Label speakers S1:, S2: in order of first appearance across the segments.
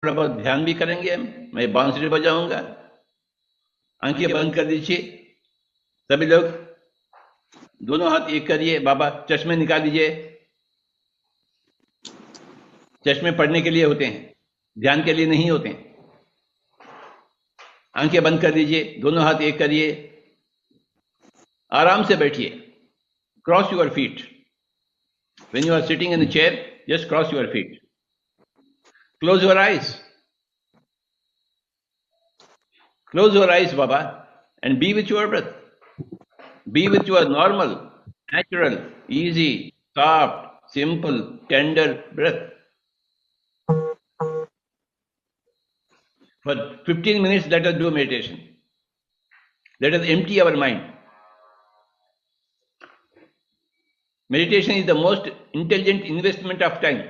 S1: थोड़ा बहुत ध्यान भी करेंगे हम। मैं बांसुरी बजाऊंगा, आंखें बंद कर दीजिए सभी लोग, दोनों हाथ एक करिए। बाबा चश्मे निकाल दीजिए, चश्मे पढ़ने के लिए होते हैं, ध्यान के लिए नहीं होते हैं। आंखें बंद कर दीजिए, दोनों हाथ एक करिए, आराम से बैठिए। Cross your feet. When you are sitting in the chair, just cross your feet. Close your eyes. Close your eyes, Baba, and be with your breath. Be with your normal, natural, easy, soft, simple, tender breath. For 15 minutes, let us do meditation. Let us empty our mind. Meditation is the most intelligent investment of time.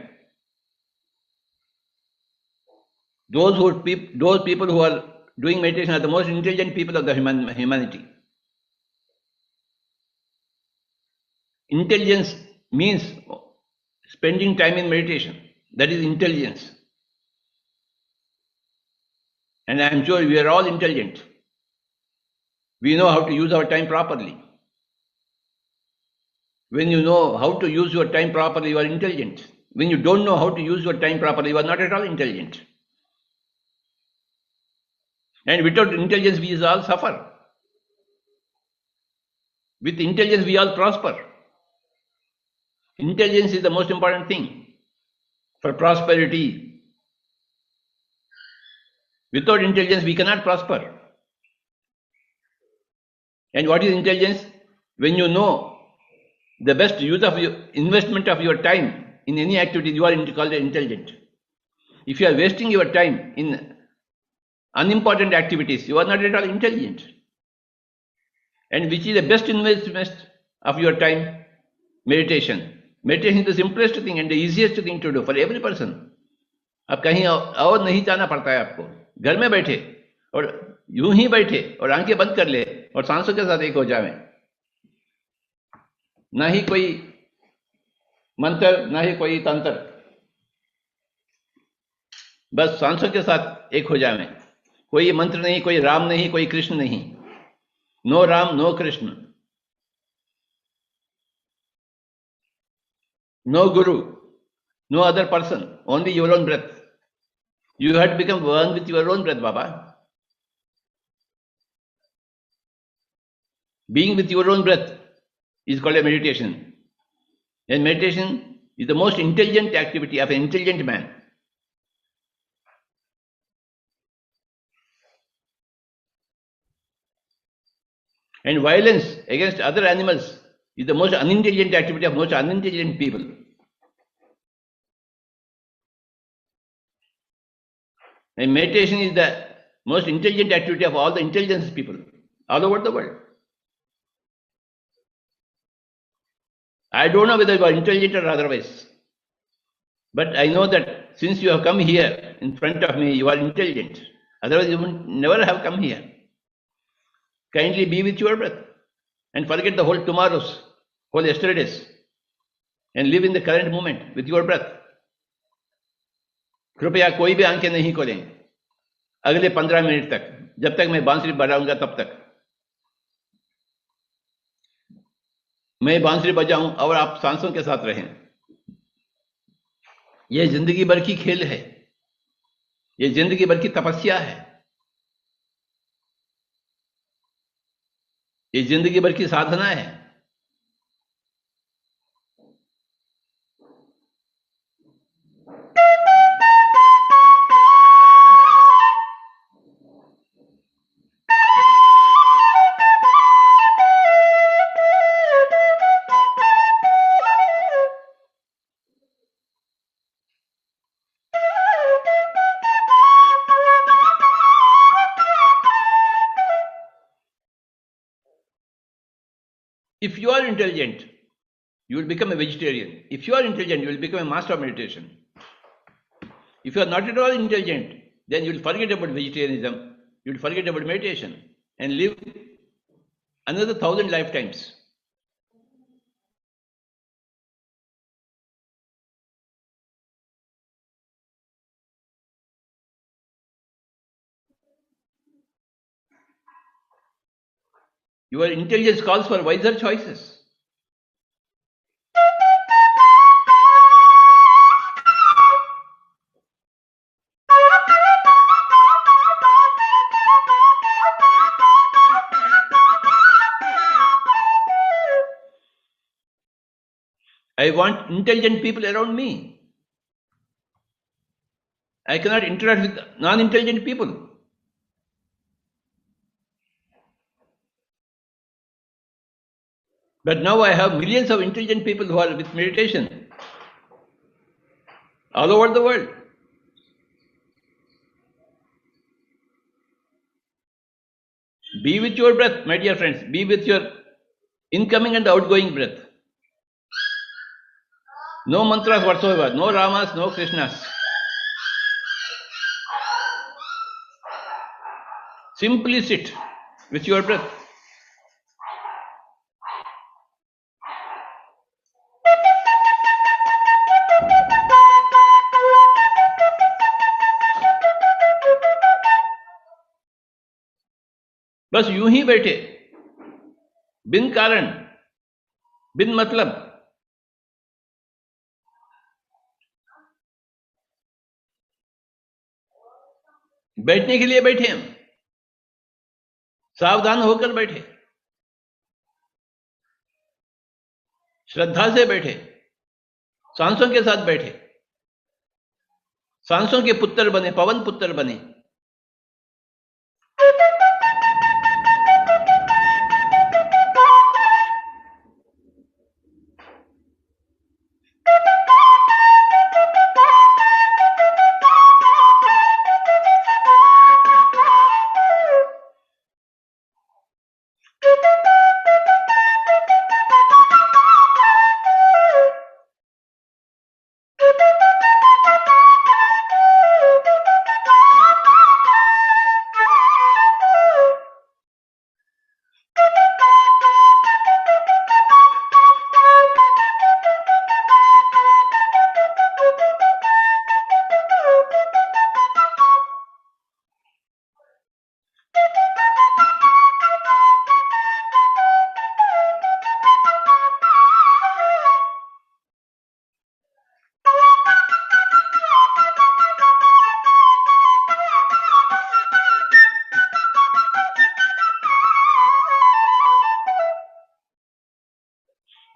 S1: Those people who are doing meditation are the most intelligent people of the humanity. Intelligence means spending time in meditation. That is intelligence. And I am sure we are all intelligent. We know how to use our time properly. When you know how to use your time properly, you are intelligent. When you don't know how to use your time properly, you are not at all intelligent. And without intelligence, we all suffer. With intelligence, we all prosper. Intelligence is the most important thing for prosperity. Without intelligence, we cannot prosper. And what is intelligence? When you know the best use of your investment of your time in any activity, you are called intelligent. If you are wasting your time in unimportant activities, you are not at all intelligent. And which is the best investment of your time? Meditation. Meditation is the simplest thing and the easiest thing to do for every person. अब कहीं और नहीं जाना पड़ता है आपको, घर में बैठे और यूं ही बैठे और आंखें बंद कर ले और सांसों के साथ एक हो जावे। ना ही कोई मंत्र, ना ही कोई तंत्र, बस सांसों के साथ एक हो जावे। कोई मंत्र नहीं, कोई राम नहीं, कोई कृष्ण नहीं। No Ram, no Krishna, no guru, no other person, only your own breath. You have to become one with your own breath, Baba. Being with your own breath is called a meditation. And meditation is the most intelligent activity of an intelligent man. And violence against other animals is the most unintelligent activity of most unintelligent people. And meditation is the most intelligent activity of all the intelligence people all over the world. I don't know whether you are intelligent or otherwise, but I know that since you have come here in front of me, you are intelligent. Otherwise, you would never have come here. Kindly be with your breath and forget the whole tomorrows, whole yesterdays, and live in the current moment with your breath. कृपया कोई भी आंखें नहीं खोलें अगले 15 minute तक, जब तक मैं बांसुरी बजाऊंगा तब तक। मैं बांसुरी बजाऊं और आप सांसों के साथ रहें। यह जिंदगी भर की खेल है, यह जिंदगी भर की तपस्या है, यह जिंदगी भर की साधना है। If you are intelligent, you will become a vegetarian. If you are intelligent, you will become a master of meditation. If you are not at all intelligent, then you will forget about vegetarianism, you will forget about meditation and live another 1,000 lifetimes. Your intelligence calls for wiser choices. I want intelligent people around me. I cannot interact with non-intelligent people. But now I have millions of intelligent people who are with meditation all over the world. Be with your breath, my dear friends. Be with your incoming and outgoing breath. No mantras whatsoever, no Ramas, no Krishnas. Simply sit with your breath. बस यूं ही बैठे, बिन कारण, बिन मतलब। बैठने के लिए बैठे हम, सावधान होकर बैठे, श्रद्धा से बैठे, सांसों के साथ बैठे, सांसों के पुत्र बने, पवन पुत्र बने।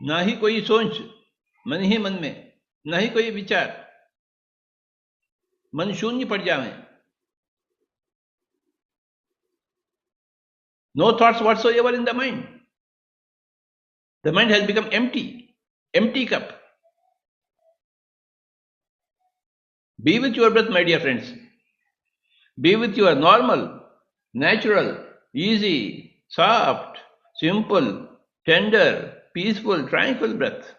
S1: ना ही कोई सोच मन ही मन में, ना ही कोई विचार, मन शून्य पड़ जावे। No thoughts whatsoever in the mind. The mind has become empty, empty cup. Be with your breath, my dear friends. Be with your normal, natural, easy, soft, simple, tender, peaceful, tranquil breath.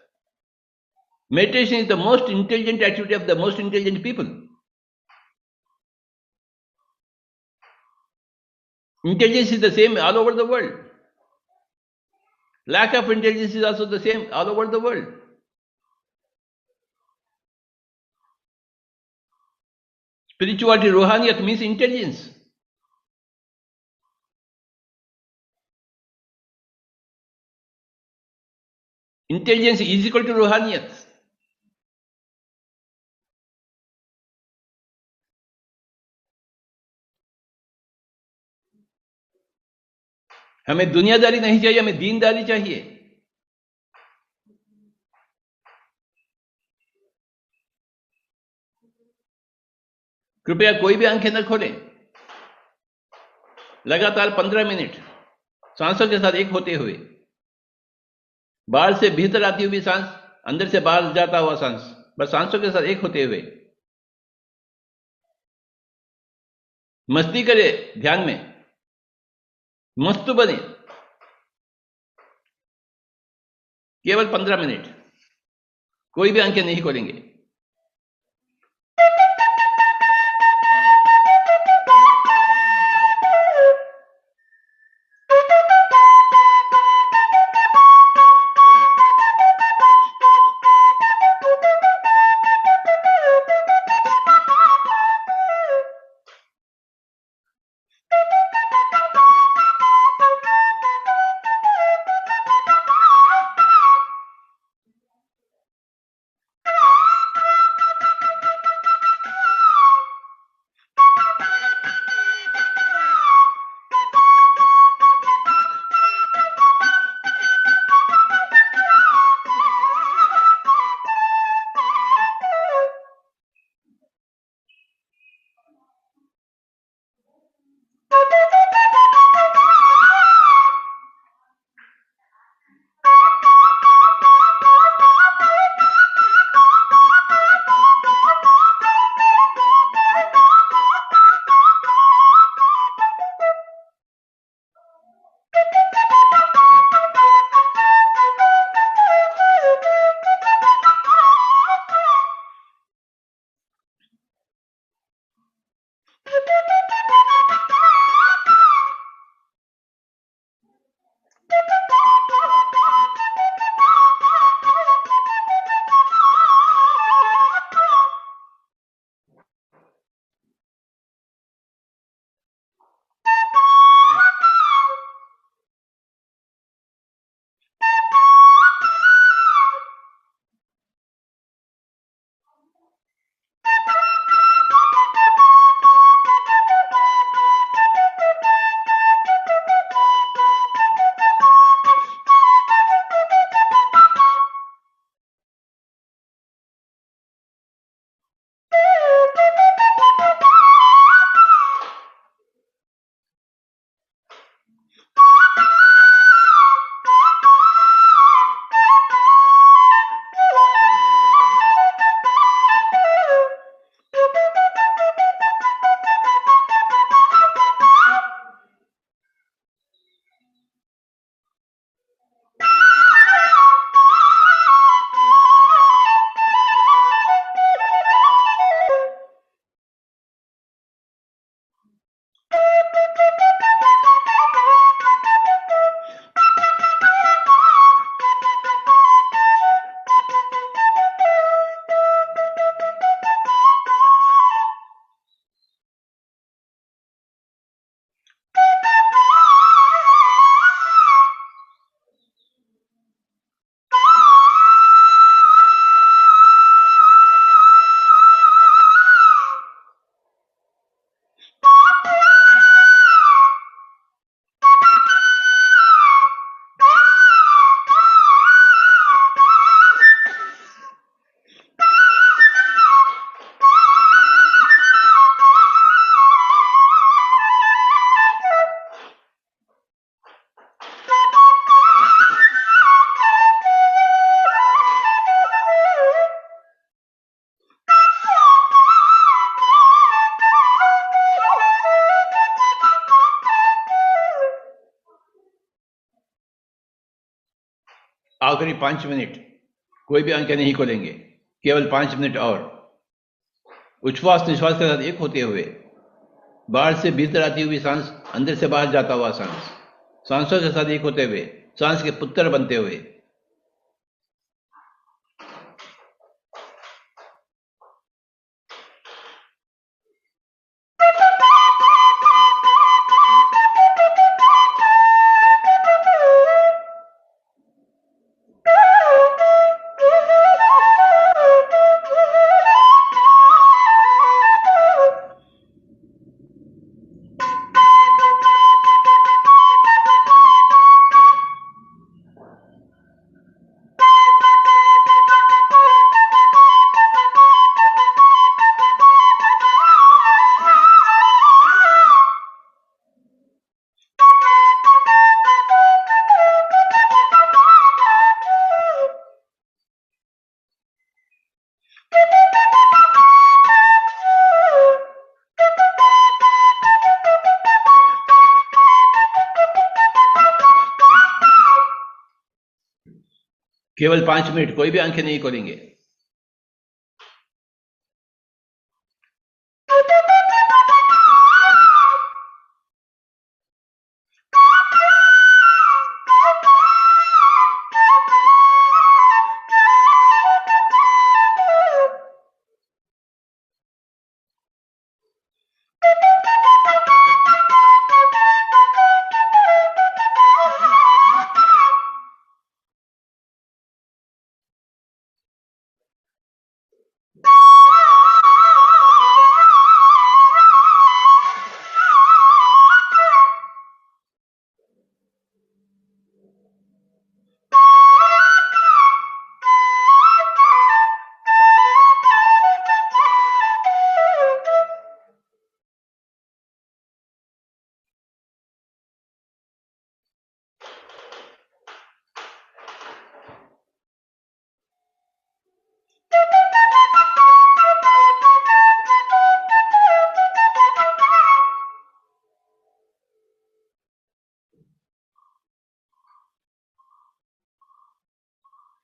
S1: Meditation is the most intelligent activity of the most intelligent people. Intelligence is the same all over the world. Lack of intelligence is also the same all over the world. Spirituality, Rohaniyat means intelligence. Intelligence is equal to Rohaniyat. हमें दुनियादारी नहीं चाहिए, हमें दीनदारी चाहिए। कृपया कोई भी आंखें न खोलें। लगातार 15 मिनट सांसों के साथ एक होते हुए, बाहर से भीतर आती हुई सांस, अंदर से बाहर जाता हुआ सांस, बस सांसों के साथ एक होते हुए मस्ती करे, ध्यान में मस्त बने। केवल 15 मिनट, कोई भी आंखें नहीं खोलेंगे। आखिरी 5 मिनट कोई भी आंखें नहीं खोलेंगे, केवल 5 मिनट और। उच्छ्वास निश्वास के साथ एक होते हुए बाहर से भीतर आती हुई सांस, अंदर से बाहर जाता हुआ सांस, सांसों के साथ एक होते हुए सांस के पुत्र बनते हुए। केवल 5 मिनट कोई भी आंखें नहीं खोलेंगे।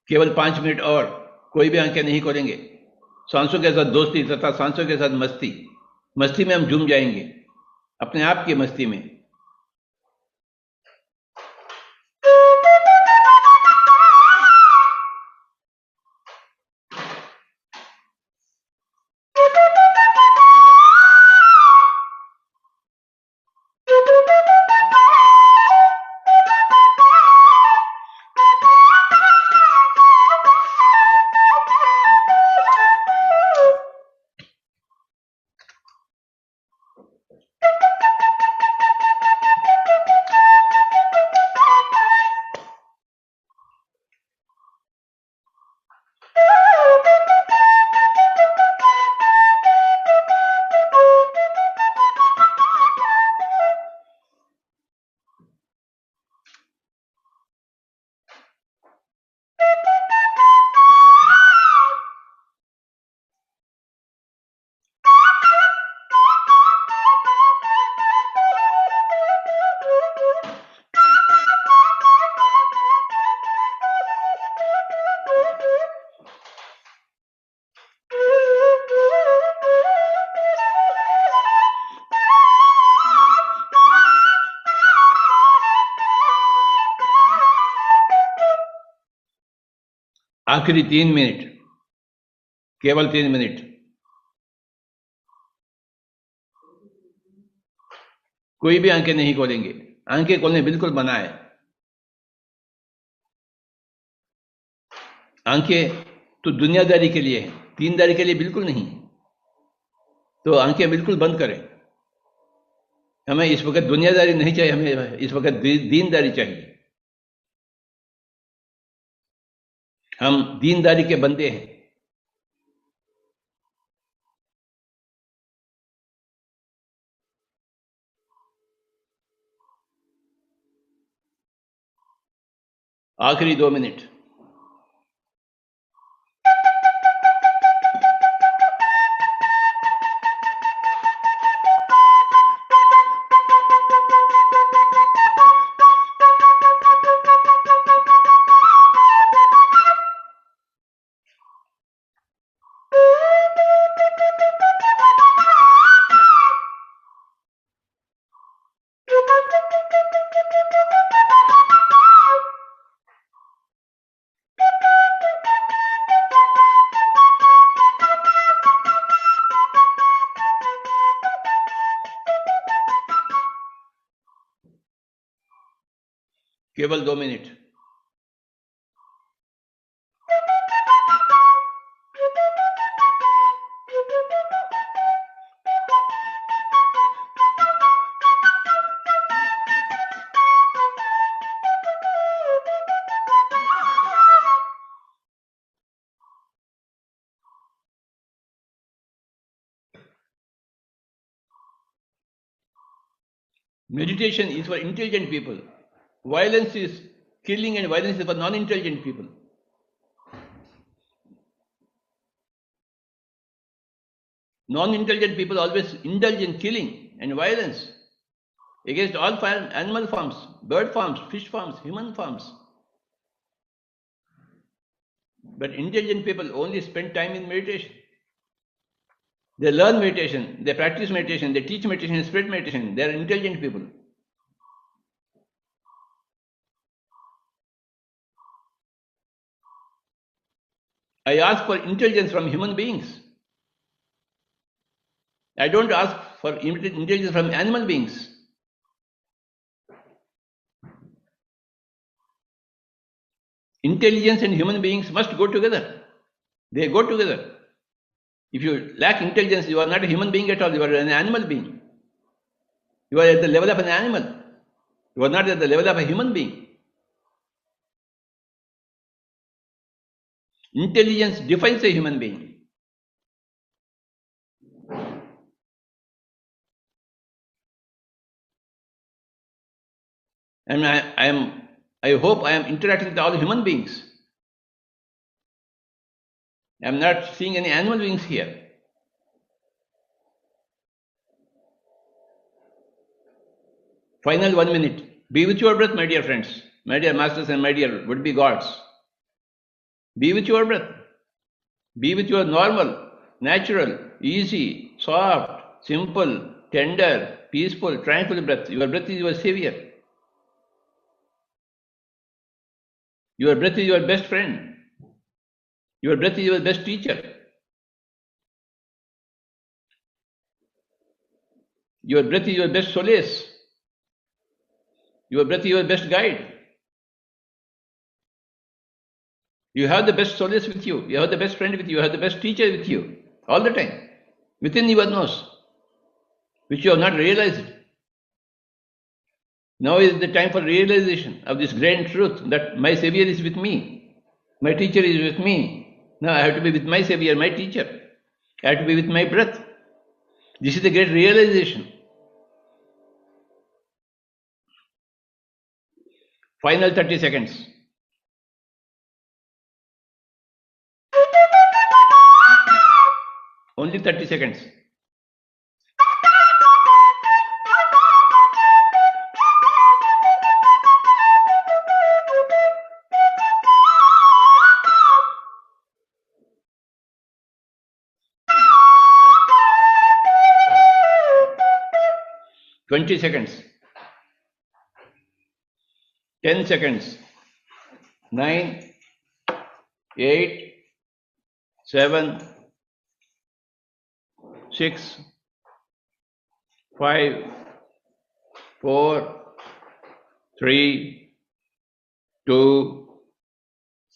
S1: केवल 5 मिनट और कोई भी आंखें नहीं खोलेंगे। सांसों के साथ दोस्ती तथा सांसों के साथ मस्ती, मस्ती में हम झूम जाएंगे, अपने आप की मस्ती में। आखिरी 3 मिनट, केवल 3 मिनट। कोई भी आंखें नहीं खोलेंगे, आंखें खोलने बिल्कुल मना है। आंखें तो दुनियादारी के लिए है, दीनदारी के लिए बिल्कुल नहीं। तो आंखें बिल्कुल बंद करें। हमें इस वक्त दुनियादारी नहीं चाहिए, हमें इस वक्त दीनदारी चाहिए। हम दीनदारी के बंदे हैं। आखिरी 2 मिनट। केवल 2 minute. Meditation is for intelligent people. Violence is killing, and violence is for non-intelligent people. Non-intelligent people always indulge in killing and violence against all animal forms, bird forms, fish forms, human forms. But intelligent people only spend time in meditation. They learn meditation, they practice meditation, they teach meditation, and spread meditation. They are intelligent people. I ask for intelligence from human beings. I don't ask for intelligence from animal beings. Intelligence and human beings must go together. They go together. If you lack intelligence, you are not a human being at all. You are an animal being. You are at the level of an animal. You are not at the level of a human being. Intelligence defines a human being. And I hope I am interacting with all human beings. I am not seeing any animal beings here. Final 1 minute. Be with your breath, my dear friends, my dear masters and my dear would-be gods. Be with your breath. Be with your normal, natural, easy, soft, simple, tender, peaceful, tranquil breath. Your breath is your savior. Your breath is your best friend. Your breath is your best teacher. Your breath is your best solace. Your breath is your best guide. You have the best solace with you. You have the best friend with you. You have the best teacher with you all the time, within your nose, which you have not realized. Now is the time for realization of this grand truth that my Savior is with me. My teacher is with me. Now I have to be with my Savior, my teacher. I have to be with my breath. This is the great realization. Final 30 seconds. Only 30 seconds. Twenty seconds. 10 seconds. 9, 8, 7, 6, 5, 4, 3, 2,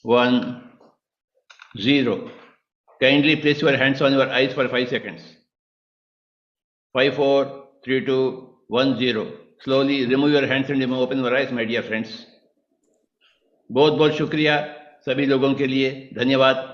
S1: 1, 0. Kindly place your hands on your eyes for 5 seconds. 5, 4, 3, 2, 1, 0. Slowly remove your hands and open your eyes, my dear friends. बहुत बहुत शुक्रिया सभी लोगों के लिए, धन्यवाद।